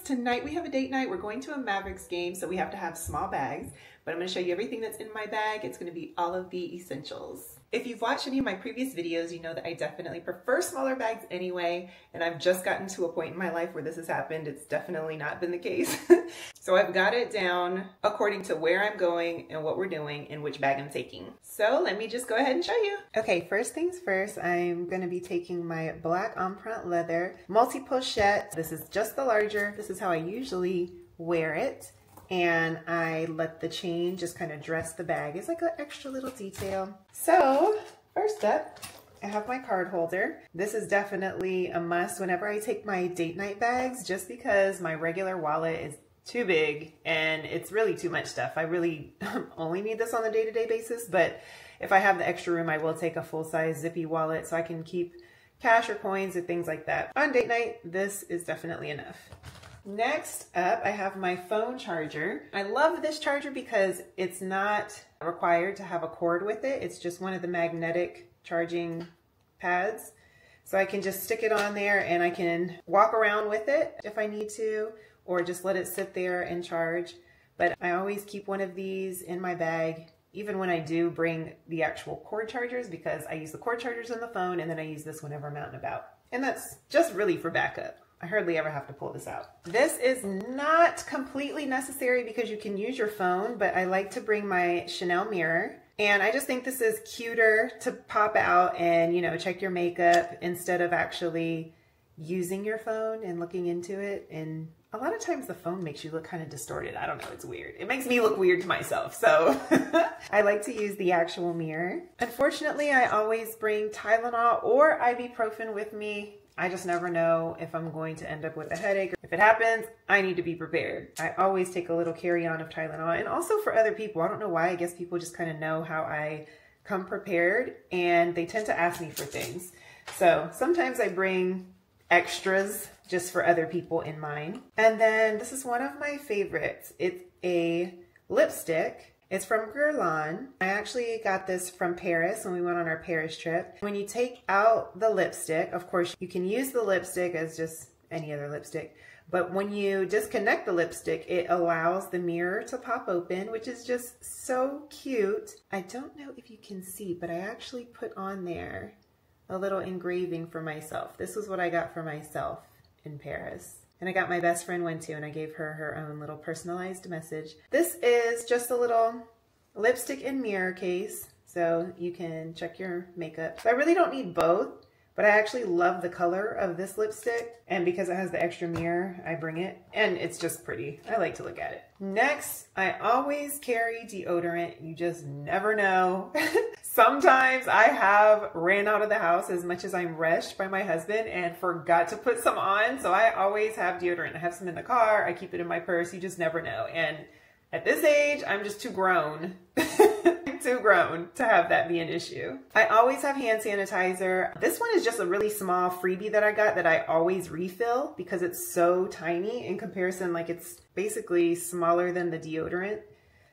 Tonight we have a date night. We're going to a Mavericks game, so we have to have small bags, but I'm going to show you everything that's in my bag. It's going to be all of the essentials. If you've watched any of my previous videos, you know that I definitely prefer smaller bags anyway, and I've just gotten to a point in my life where this has happened. It's definitely not been the case. So I've got it down according to where I'm going and what we're doing and which bag I'm taking. So let me just go ahead and show you. Okay, first things first, I'm going to be taking my black empreinte leather multi-pochette. This is just the larger. This is how I usually wear it. And I let the chain just kind of dress the bag. It's like an extra little detail. So first up, I have my card holder. This is definitely a must whenever I take my date night bags, just because my regular wallet is too big and it's really too much stuff. I really only need this on a day-to-day basis, but if I have the extra room, I will take a full-size zippy wallet so I can keep cash or coins or things like that. On date night, this is definitely enough. Next up, I have my phone charger. I love this charger because it's not required to have a cord with it. It's just one of the magnetic charging pads. So I can just stick it on there and I can walk around with it if I need to, or just let it sit there and charge. But I always keep one of these in my bag, even when I do bring the actual cord chargers, because I use the cord chargers on the phone and then I use this whenever I'm out and about. And that's just really for backup. I hardly ever have to pull this out. This is not completely necessary because you can use your phone, but I like to bring my Chanel mirror. And I just think this is cuter to pop out and, you know, check your makeup instead of actually using your phone and looking into it. And a lot of times the phone makes you look kind of distorted. I don't know, it's weird. It makes me look weird to myself. So I like to use the actual mirror. Unfortunately, I always bring Tylenol or ibuprofen with me. I just never know if I'm going to end up with a headache. If it happens, I need to be prepared. I always take a little carry-on of Tylenol, and also for other people. I don't know why. I guess people just kind of know how I come prepared, and they tend to ask me for things. So sometimes I bring extras just for other people in mind. And then this is one of my favorites. It's a lipstick. It's from Guerlain. I actually got this from Paris when we went on our Paris trip. When you take out the lipstick, of course, you can use the lipstick as just any other lipstick, but when you disconnect the lipstick, it allows the mirror to pop open, which is just so cute. I don't know if you can see, but I actually put on there a little engraving for myself. This was what I got for myself in Paris. And I got my best friend one too, and I gave her her own little personalized message. This is just a little lipstick and mirror case, so you can check your makeup. So I really don't need both, but I actually love the color of this lipstick. And because it has the extra mirror, I bring it, and it's just pretty. I like to look at it. Next, I always carry deodorant. You just never know. Sometimes I have ran out of the house as much as I'm rushed by my husband and forgot to put some on. So I always have deodorant. I have some in the car. I keep it in my purse. You just never know. And at this age, I'm just too grown. Too grown to have that be an issue. I always have hand sanitizer. This one is just a really small freebie that I got that I always refill because it's so tiny in comparison. Like, it's basically smaller than the deodorant.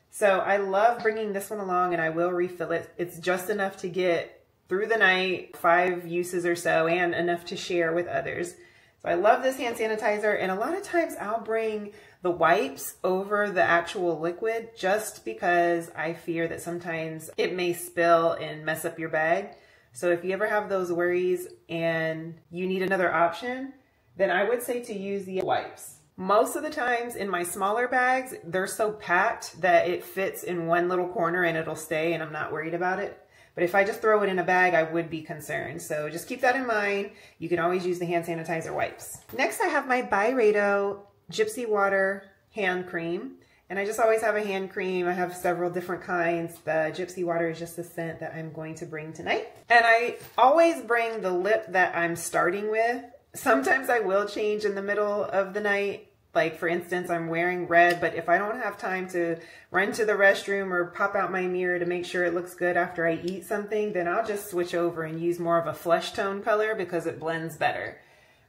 So I love bringing this one along, and I will refill it. It's just enough to get through the night, 5 uses or so, and enough to share with others. So I love this hand sanitizer, and a lot of times I'll bring the wipes over the actual liquid just because I fear that sometimes it may spill and mess up your bag. So if you ever have those worries and you need another option, then I would say to use the wipes. Most of the times in my smaller bags, they're so packed that it fits in one little corner and it'll stay, and I'm not worried about it. But if I just throw it in a bag, I would be concerned. So just keep that in mind. You can always use the hand sanitizer wipes. Next, I have my Byredo Gypsy Water hand cream. And I just always have a hand cream. I have several different kinds. The Gypsy Water is just the scent that I'm going to bring tonight. And I always bring the lip that I'm starting with. Sometimes I will change in the middle of the night. Like, for instance, I'm wearing red, but if I don't have time to run to the restroom or pop out my mirror to make sure it looks good after I eat something, then I'll just switch over and use more of a flesh tone color because it blends better.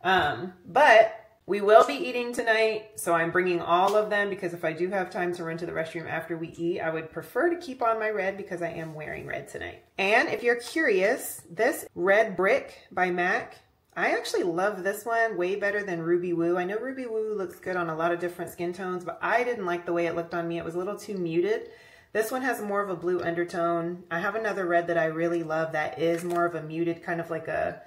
But we will be eating tonight, so I'm bringing all of them because if I do have time to run to the restroom after we eat, I would prefer to keep on my red because I am wearing red tonight. And if you're curious, this Red Brick by MAC, I actually love this one way better than Ruby Woo. I know Ruby Woo looks good on a lot of different skin tones, but I didn't like the way it looked on me. It was a little too muted. This one has more of a blue undertone. I have another red that I really love that is more of a muted, kind of like a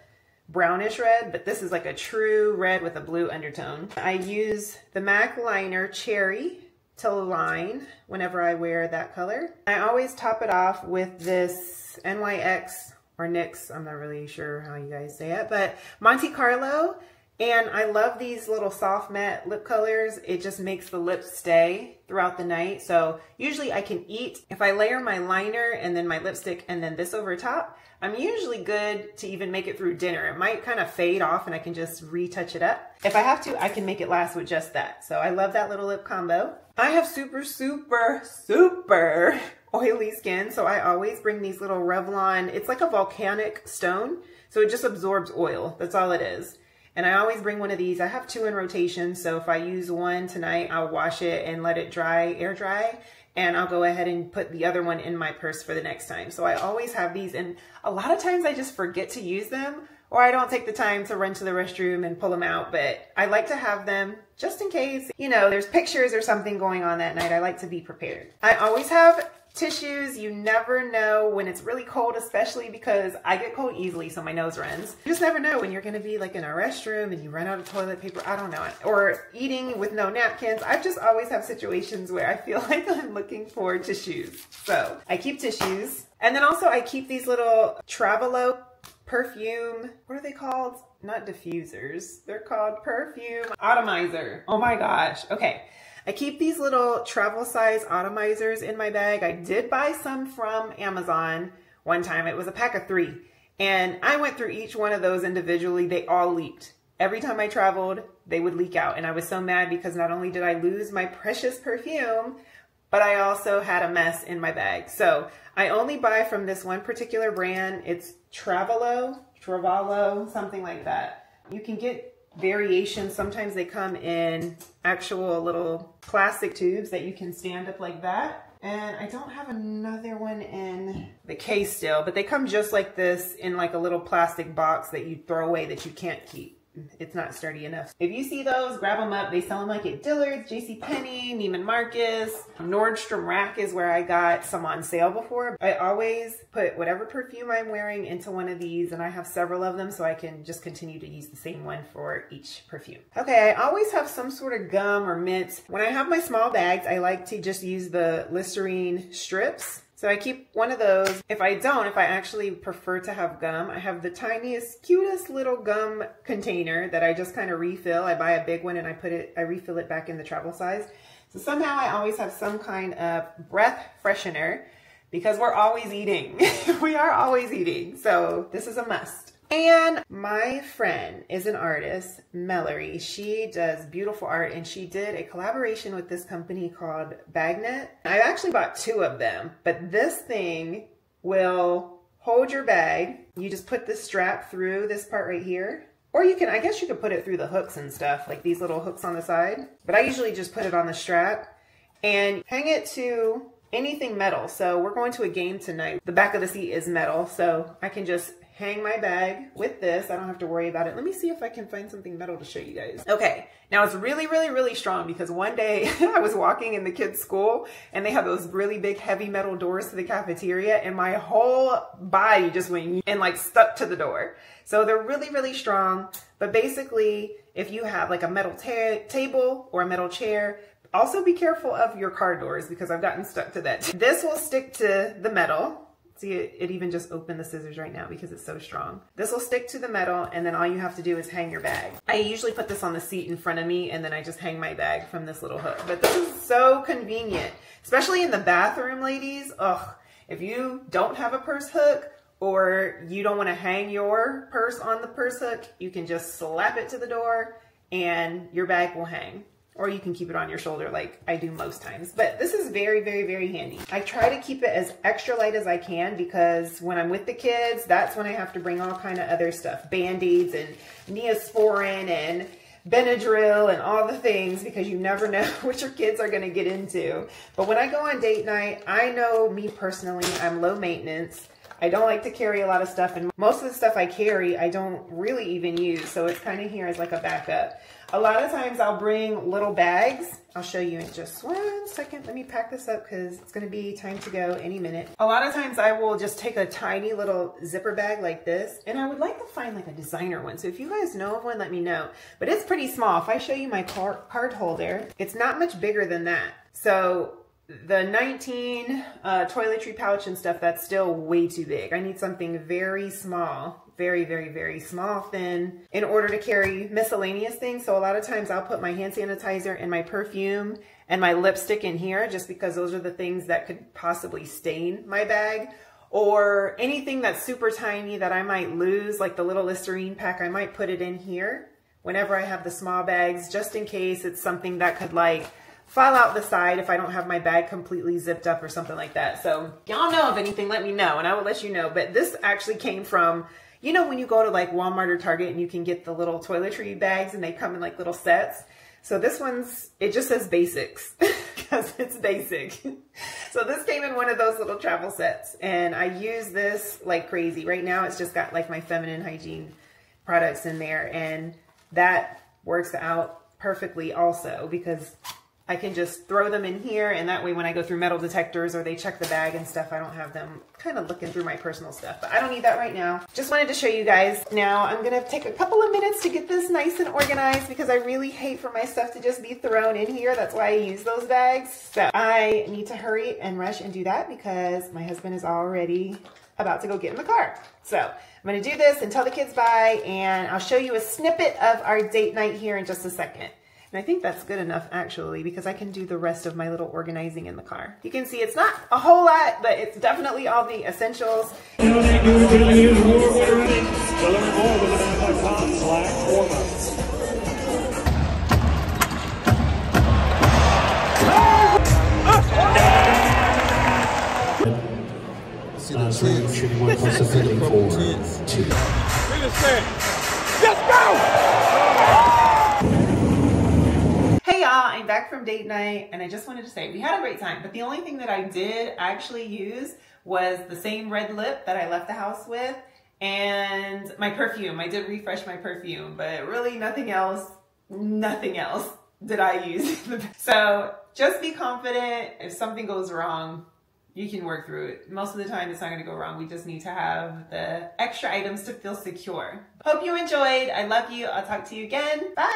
brownish red, but this is like a true red with a blue undertone. I use the MAC liner Cherry to line whenever I wear that color. I always top it off with this NYX or NYX, I'm not really sure how you guys say it, but Monte Carlo. And I love these little soft matte lip colors. It just makes the lips stay throughout the night. So usually I can eat, if I layer my liner and then my lipstick and then this over top, I'm usually good to even make it through dinner. It might kind of fade off and I can just retouch it up. If I have to, I can make it last with just that. So I love that little lip combo. I have super oily skin. So I always bring these little Revlon, it's like a volcanic stone. So it just absorbs oil. That's all it is. And I always bring one of these. I have 2 in rotation, so if I use one tonight, I'll wash it and let it dry, air dry, and I'll go ahead and put the other one in my purse for the next time. So I always have these, and a lot of times I just forget to use them, or I don't take the time to run to the restroom and pull them out, but I like to have them just in case, you know, there's pictures or something going on that night. I like to be prepared. I always have tissues. You never know when it's really cold, especially because I get cold easily, so my nose runs. You just never know when you're gonna be like in a restroom and you run out of toilet paper, I don't know, or eating with no napkins. I just always have situations where I feel like I'm looking for tissues. So I keep tissues. And then also I keep these little Travelo perfume, what are they called? Not diffusers, they're called perfume atomizer. Oh my gosh, okay. I keep these little travel size atomizers in my bag. I did buy some from Amazon one time. It was a pack of 3. And I went through each one of those individually. They all leaked. Every time I traveled, they would leak out. And I was so mad because not only did I lose my precious perfume, but I also had a mess in my bag. So I only buy from this one particular brand. It's Travelo, something like that. You can get variations. Sometimes they come in actual little plastic tubes that you can stand up like that. And I don't have another one in the case still, but they come just like this in like a little plastic box that you throw away that you can't keep. It's not sturdy enough. If you see those, grab them up. They sell them like at Dillard's, JCPenney, Neiman Marcus. Nordstrom Rack is where I got some on sale before. I always put whatever perfume I'm wearing into one of these, and I have several of them so I can just continue to use the same one for each perfume. Okay, I always have some sort of gum or mint. When I have my small bags, I like to just use the Listerine strips. So I keep one of those. If I actually prefer to have gum, I have the tiniest, cutest little gum container that I just kind of refill. I buy a big one and I refill it back in the travel size. So somehow I always have some kind of breath freshener because we're always eating. We are always eating. So this is a must. And my friend is an artist, Mallory. She does beautiful art and she did a collaboration with this company called Bagnet. I actually bought 2 of them, but this thing will hold your bag. You just put the strap through this part right here. Or you can, I guess you could put it through the hooks and stuff, like these little hooks on the side. But I usually just put it on the strap and hang it to anything metal. So we're going to a game tonight. The back of the seat is metal, so I can just hang my bag with this. I don't have to worry about it. Let me see if I can find something metal to show you guys. Okay, now it's really, really, really strong because one day I was walking in the kids' school and they have those really big heavy metal doors to the cafeteria and my whole body just went and like stuck to the door. So they're really, really strong. But basically, if you have like a metal table or a metal chair, also be careful of your car doors because I've gotten stuck to that. This will stick to the metal. See, it even just opened the scissors right now because it's so strong. This will stick to the metal and then all you have to do is hang your bag. I usually put this on the seat in front of me and then I just hang my bag from this little hook. But this is so convenient, especially in the bathroom, ladies. Ugh, if you don't have a purse hook or you don't want to hang your purse on the purse hook, you can just slap it to the door and your bag will hang. Or you can keep it on your shoulder like I do most times. But this is very, very, very handy. I try to keep it as extra light as I can because when I'm with the kids, that's when I have to bring all kind of other stuff. Band-Aids and Neosporin and Benadryl and all the things because you never know what your kids are going to get into. But when I go on date night, I know me personally, I'm low maintenance. I don't like to carry a lot of stuff, and most of the stuff I carry, I don't really even use. So it's kind of here as like a backup. A lot of times I'll bring little bags. I'll show you in just 1 second. Let me pack this up because it's going to be time to go any minute. A lot of times I will just take a tiny little zipper bag like this, and I would like to find like a designer one. So if you guys know of one, let me know. But it's pretty small. If I show you my card holder, it's not much bigger than that. So the 19 toiletry pouch and stuff, that's still way too big. I need something very small, very, very, very small, thin, in order to carry miscellaneous things. So a lot of times I'll put my hand sanitizer and my perfume and my lipstick in here, just because those are the things that could possibly stain my bag. Or anything that's super tiny that I might lose, like the little Listerine pack, I might put it in here whenever I have the small bags, just in case it's something that could like fall out the side if I don't have my bag completely zipped up or something like that. So y'all know of anything, let me know and I will let you know. But this actually came from, you know, when you go to like Walmart or Target and you can get the little toiletry bags and they come in like little sets. So this one's, it just says basics because it's basic. So this came in one of those little travel sets and I use this like crazy. Right now it's just got like my feminine hygiene products in there, and that works out perfectly also because I can just throw them in here, and that way when I go through metal detectors or they check the bag and stuff, I don't have them kind of looking through my personal stuff. But I don't need that right now. Just wanted to show you guys. Now I'm gonna take a couple of minutes to get this nice and organized because I really hate for my stuff to just be thrown in here. That's why I use those bags. So I need to hurry and rush and do that because my husband is already about to go get in the car. So I'm gonna do this and tell the kids bye, and I'll show you a snippet of our date night here in just a second. And I think that's good enough actually, because I can do the rest of my little organizing in the car. You can see it's not a whole lot, but it's definitely all the essentials. Let's go! Hey y'all, I'm back from date night and I just wanted to say we had a great time, but the only thing that I did actually use was the same red lip that I left the house with and my perfume. I did refresh my perfume, but really nothing else did I use. So just be confident. If something goes wrong, you can work through it. Most of the time it's not gonna go wrong. We just need to have the extra items to feel secure. Hope you enjoyed. I love you. I'll talk to you again. Bye.